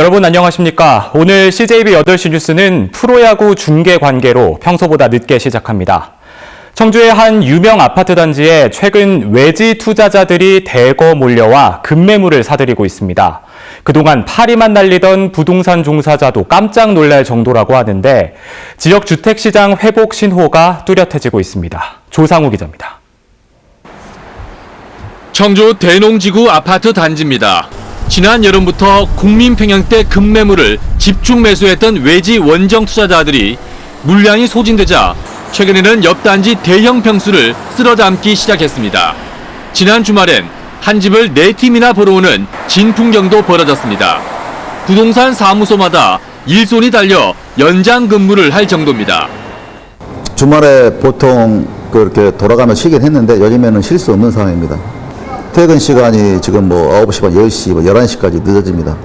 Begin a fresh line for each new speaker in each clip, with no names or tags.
여러분 안녕하십니까? 오늘 CJB 8시 뉴스는 프로야구 중계 관계로 평소보다 늦게 시작합니다. 청주의 한 유명 아파트 단지에 최근 외지 투자자들이 대거 몰려와 급매물을 사들이고 있습니다. 그동안 파리만 날리던 부동산 종사자도 깜짝 놀랄 정도라고 하는데 지역 주택시장 회복 신호가 뚜렷해지고 있습니다. 조상우 기자입니다.
청주 대농지구 아파트 단지입니다. 지난 여름부터 국민평양 때 급매물을 집중 매수했던 외지 원정 투자자들이 물량이 소진되자 최근에는 옆 단지 대형 평수를 쓸어담기 시작했습니다. 지난 주말엔 한 집을 4팀이나 보러 오는 진풍경도 벌어졌습니다. 부동산 사무소마다 일손이 달려 연장 근무를 할 정도입니다.
주말에 보통 그렇게 돌아가며 쉬긴 했는데 요즘에는 쉴 수 없는 상황입니다. 퇴근 시간이 지금 9시 반, 10시, 11시까지 늦어집니다.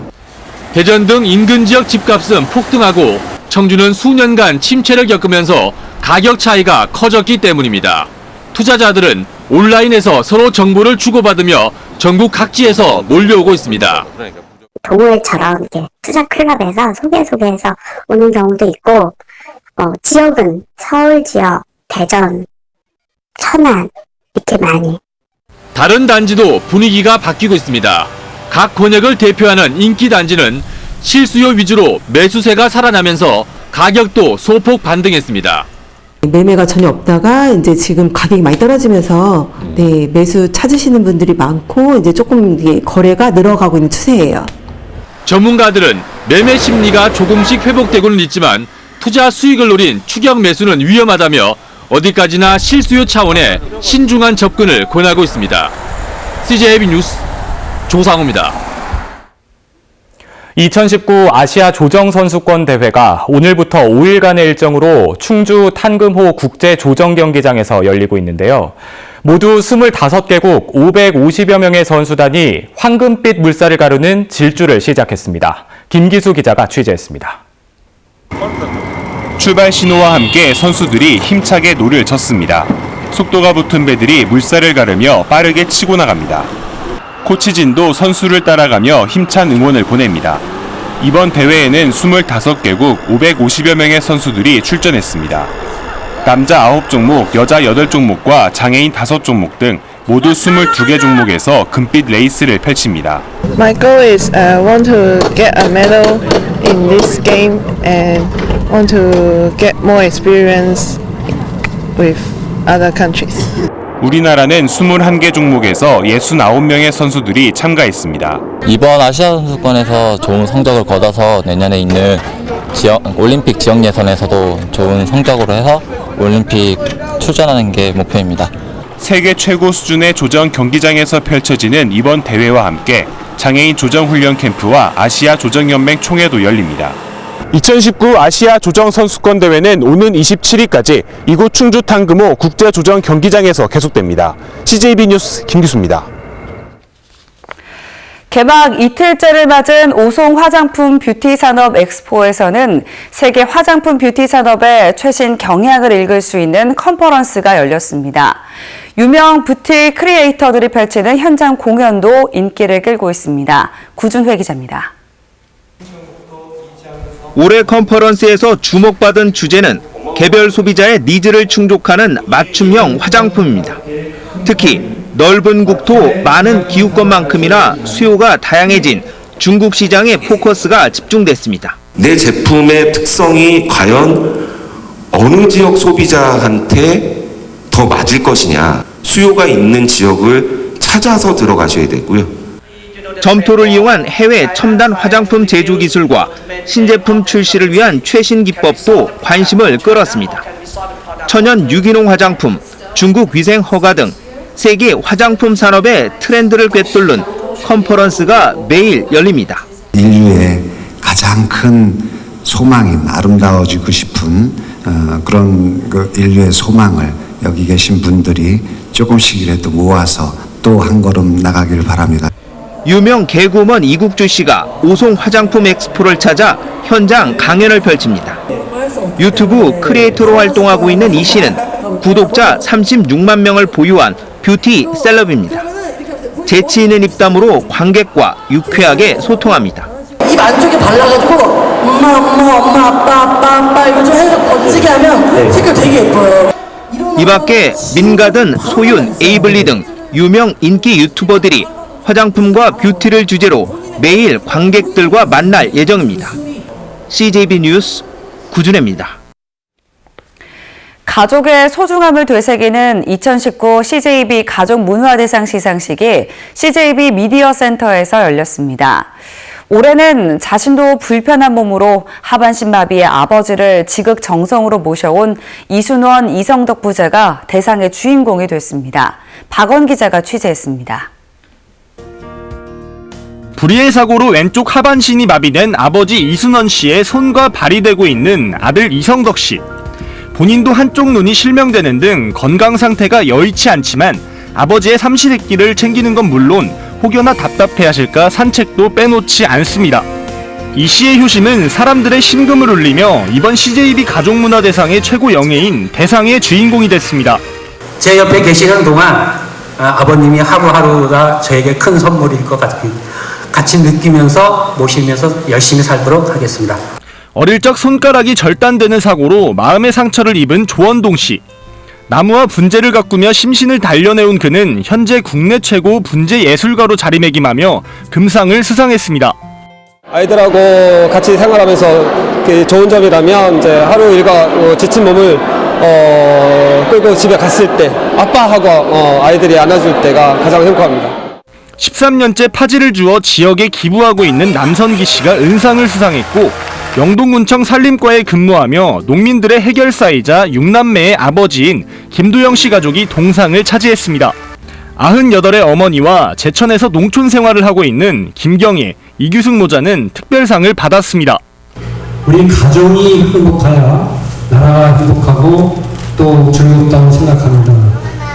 대전 등 인근 지역 집값은 폭등하고 청주는 수년간 침체를 겪으면서 가격 차이가 커졌기 때문입니다. 투자자들은 온라인에서 서로 정보를 주고받으며 전국 각지에서 몰려오고 있습니다.
동호회처럼 이렇게 투자 클럽에서 소개해서 오는 경우도 있고, 지역은 서울 지역, 대전, 천안 이렇게 많이.
다른 단지도 분위기가 바뀌고 있습니다. 각 권역을 대표하는 인기 단지는 실수요 위주로 매수세가 살아나면서 가격도 소폭 반등했습니다.
매매가 전혀 없다가 이제 지금 가격이 많이 떨어지면서 매수 찾으시는 분들이 많고 이제 조금 거래가 늘어가고 있는 추세예요.
전문가들은 매매 심리가 조금씩 회복되고는 있지만 투자 수익을 노린 추격 매수는 위험하다며 어디까지나 실수요 차원의 신중한 접근을 권하고 있습니다. CJB 뉴스 조상우입니다.
2019 아시아 조정선수권 대회가 오늘부터 5일간의 일정으로 충주 탄금호 국제조정경기장에서 열리고 있는데요. 모두 25개국 550여 명의 선수단이 황금빛 물살을 가르는 질주를 시작했습니다. 김기수 기자가 취재했습니다.
출발 신호와 함께 선수들이 힘차게 노를 젓습니다. 속도가 붙은 배들이 물살을 가르며 빠르게 치고 나갑니다. 코치진도 선수를 따라가며 힘찬 응원을 보냅니다. 이번 대회에는 25개국 550여 명의 선수들이 출전했습니다. 남자 9종목, 여자 8종목과 장애인 5종목 등 모두 22개 종목에서 금빛 레이스를 펼칩니다.
My goal is want to get a medal in this game and want to get more experience with other countries.
우리나라는 21개 종목에서 69명의 선수들이 참가했습니다.
이번 아시아 선수권에서 좋은 성적을 거둬서 내년에 있는 올림픽 지역 예선에서도 좋은 성적으로 해서 올림픽 출전하는 게 목표입니다.
세계 최고 수준의 조정 경기장에서 펼쳐지는 이번 대회와 함께 장애인 조정 훈련 캠프와 아시아 조정연맹 총회도 열립니다. 2019 아시아 조정 선수권 대회는 오는 27일까지 이곳 충주 탄금호 국제조정 경기장에서 계속됩니다. CJB 뉴스 김기수입니다.
개막 이틀째를 맞은 오송 화장품 뷰티 산업 엑스포에서는 세계 화장품 뷰티 산업의 최신 경향을 읽을 수 있는 컨퍼런스가 열렸습니다. 유명 뷰티 크리에이터들이 펼치는 현장 공연도 인기를 끌고 있습니다. 구준회 기자입니다.
올해 컨퍼런스에서 주목받은 주제는 개별 소비자의 니즈를 충족하는 맞춤형 화장품입니다. 특히 넓은 국토, 많은 기후권만큼이나 수요가 다양해진 중국 시장에 포커스가 집중됐습니다.
내 제품의 특성이 과연 어느 지역 소비자한테 더 맞을 것이냐, 수요가 있는 지역을 찾아서 들어가셔야 되고요.
점토를 이용한 해외 첨단 화장품 제조 기술과 신제품 출시를 위한 최신 기법도 관심을 끌었습니다. 천연 유기농 화장품, 중국 위생 허가 등 세계 화장품 산업의 트렌드를 꿰뚫는 컨퍼런스가 매일 열립니다.
인류의 가장 큰 소망인 아름다워지고 싶은 그런 인류의 소망을 여기 계신 분들이 조금씩이라도 모아서 또 한 걸음 나가길 바랍니다.
유명 개구먼 이국주 씨가 오송 화장품 엑스포를 찾아 현장 강연을 펼칩니다. 유튜브 크리에이터로 활동하고 있는 이 씨는 구독자 36만 명을 보유한 뷰티 셀럽입니다. 재치 있는 입담으로 관객과 유쾌하게 소통합니다.
입 안쪽에 발라가지고 엄마 아빠 이거 좀 해서 번지게 하면 색깔 되게 예뻐요.
이 밖에 민가든, 소윤, 에이블리 등 유명 인기 유튜버들이 화장품과 뷰티를 주제로 매일 관객들과 만날 예정입니다. CJB 뉴스 구준혜입니다.
가족의 소중함을 되새기는 2019 CJB 가족문화대상 시상식이 CJB 미디어 센터에서 열렸습니다. 올해는 자신도 불편한 몸으로 하반신 마비의 아버지를 지극정성으로 모셔온 이순원, 이성덕 부자가 대상의 주인공이 됐습니다. 박원 기자가 취재했습니다.
불의의 사고로 왼쪽 하반신이 마비된 아버지 이순원 씨의 손과 발이 되고 있는 아들 이성덕 씨. 본인도 한쪽 눈이 실명되는 등 건강 상태가 여의치 않지만 아버지의 삼시세끼를 챙기는 건 물론 혹여나 답답해하실까 산책도 빼놓지 않습니다. 이 씨의 효심은 사람들의 심금을 울리며 이번 CJB 가족문화대상의 최고 영예인 대상의 주인공이 됐습니다.
제 옆에 계시는 동안 아버님이 하루하루가 저에게 큰 선물일 것 같습니다. 같이 느끼면서 모시면서 열심히 살도록 하겠습니다.
어릴 적 손가락이 절단되는 사고로 마음의 상처를 입은 조원동 씨. 나무와 분재를 가꾸며 심신을 단련해온 그는 현재 국내 최고 분재 예술가로 자리매김하며 금상을 수상했습니다.
아이들하고 같이 생활하면서 좋은 점이라면 이제 하루 일과 지친 몸을 끌고 집에 갔을 때 아빠하고 아이들이 안아줄 때가 가장 행복합니다.
13년째 파지를 주어 지역에 기부하고 있는 남선기 씨가 은상을 수상했고 영동군청 산림과에 근무하며 농민들의 해결사이자 6남매의 아버지인 김도영 씨 가족이 동상을 차지했습니다. 98의 어머니와 제천에서 농촌 생활을 하고 있는 김경애, 이규숙 모자는 특별상을 받았습니다.
우리 가정이 행복해야 나라가 행복하고 또 즐겁다고 생각합니다.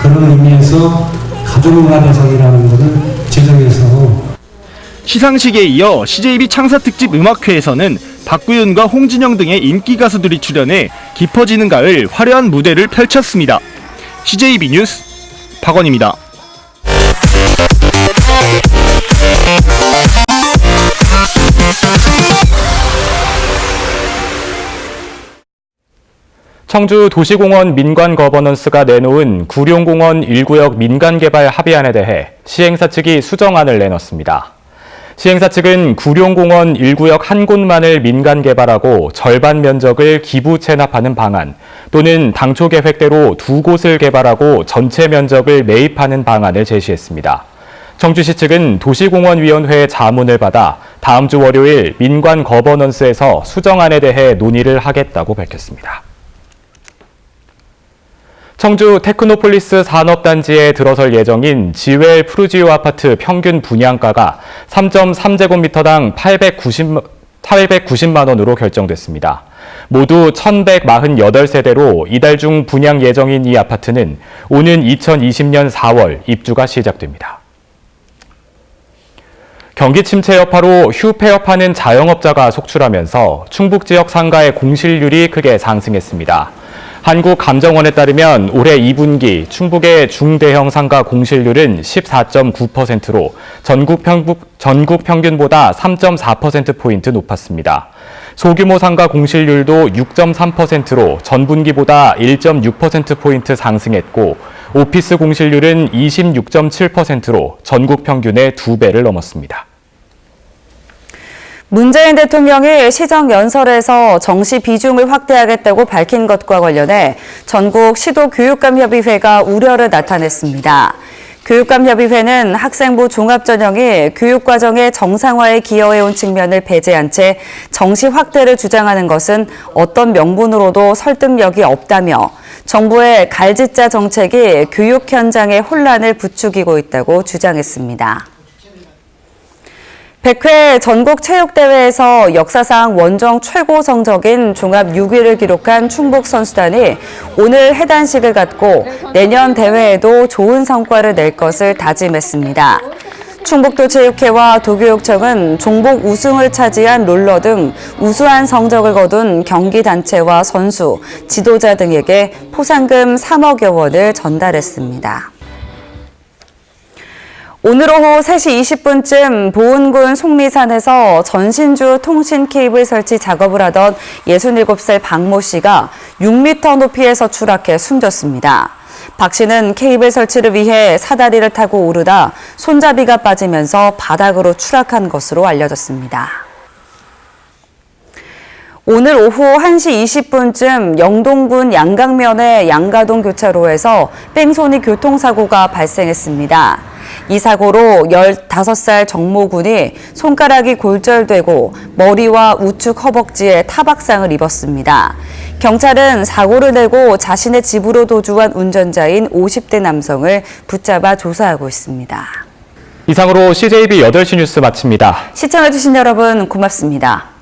그런 의미에서 가족문화대상이라는 것을 제정해서
시상식에 이어 CJB 창사특집 음악회에서는 박구윤과 홍진영 등의 인기 가수들이 출연해 깊어지는 가을 화려한 무대를 펼쳤습니다. CJB 뉴스 박원입니다.
청주 도시공원 민관거버넌스가 내놓은 구룡공원 1구역 민간개발 합의안에 대해 시행사 측이 수정안을 내놨습니다. 시행사 측은 구룡공원 1구역 한 곳만을 민간개발하고 절반 면적을 기부 체납하는 방안 또는 당초 계획대로 두 곳을 개발하고 전체 면적을 매입하는 방안을 제시했습니다. 청주시 측은 도시공원위원회 자문을 받아 다음 주 월요일 민관거버넌스에서 수정안에 대해 논의를 하겠다고 밝혔습니다. 청주 테크노폴리스 산업단지에 들어설 예정인 지웰 푸르지오 아파트 평균 분양가가 3.3제곱미터당 890만 원으로 결정됐습니다. 모두 1,148세대로 이달 중 분양 예정인 이 아파트는 오는 2020년 4월 입주가 시작됩니다. 경기 침체 여파로 휴 폐업하는 자영업자가 속출하면서 충북 지역 상가의 공실률이 크게 상승했습니다. 한국감정원에 따르면 올해 2분기 충북의 중대형 상가 공실률은 14.9%로 전국 평균보다 3.4%포인트 높았습니다. 소규모 상가 공실률도 6.3%로 전분기보다 1.6%포인트 상승했고 오피스 공실률은 26.7%로 전국 평균의 2배를 넘었습니다.
문재인 대통령이 시정 연설에서 정시 비중을 확대하겠다고 밝힌 것과 관련해 전국 시도교육감협의회가 우려를 나타냈습니다. 교육감협의회는 학생부 종합전형이 교육과정의 정상화에 기여해온 측면을 배제한 채 정시 확대를 주장하는 것은 어떤 명분으로도 설득력이 없다며 정부의 갈짓자 정책이 교육 현장의 혼란을 부추기고 있다고 주장했습니다. 100회 전국체육대회에서 역사상 원정 최고 성적인 종합 6위를 기록한 충북 선수단이 오늘 해단식을 갖고 내년 대회에도 좋은 성과를 낼 것을 다짐했습니다. 충북도 체육회와 도교육청은 종복 우승을 차지한 롤러 등 우수한 성적을 거둔 경기단체와 선수, 지도자 등에게 포상금 3억여 원을 전달했습니다. 오늘 오후 3시 20분쯤 보은군 속리산에서 전신주 통신 케이블 설치 작업을 하던 67살 박모 씨가 6m 높이에서 추락해 숨졌습니다. 박 씨는 케이블 설치를 위해 사다리를 타고 오르다 손잡이가 빠지면서 바닥으로 추락한 것으로 알려졌습니다. 오늘 오후 1시 20분쯤 영동군 양강면의 양가동 교차로에서 뺑소니 교통사고가 발생했습니다. 이 사고로 15살 정모군이 손가락이 골절되고 머리와 우측 허벅지에 타박상을 입었습니다. 경찰은 사고를 내고 자신의 집으로 도주한 운전자인 50대 남성을 붙잡아 조사하고 있습니다.
이상으로 CJB 8시 뉴스 마칩니다.
시청해주신 여러분 고맙습니다.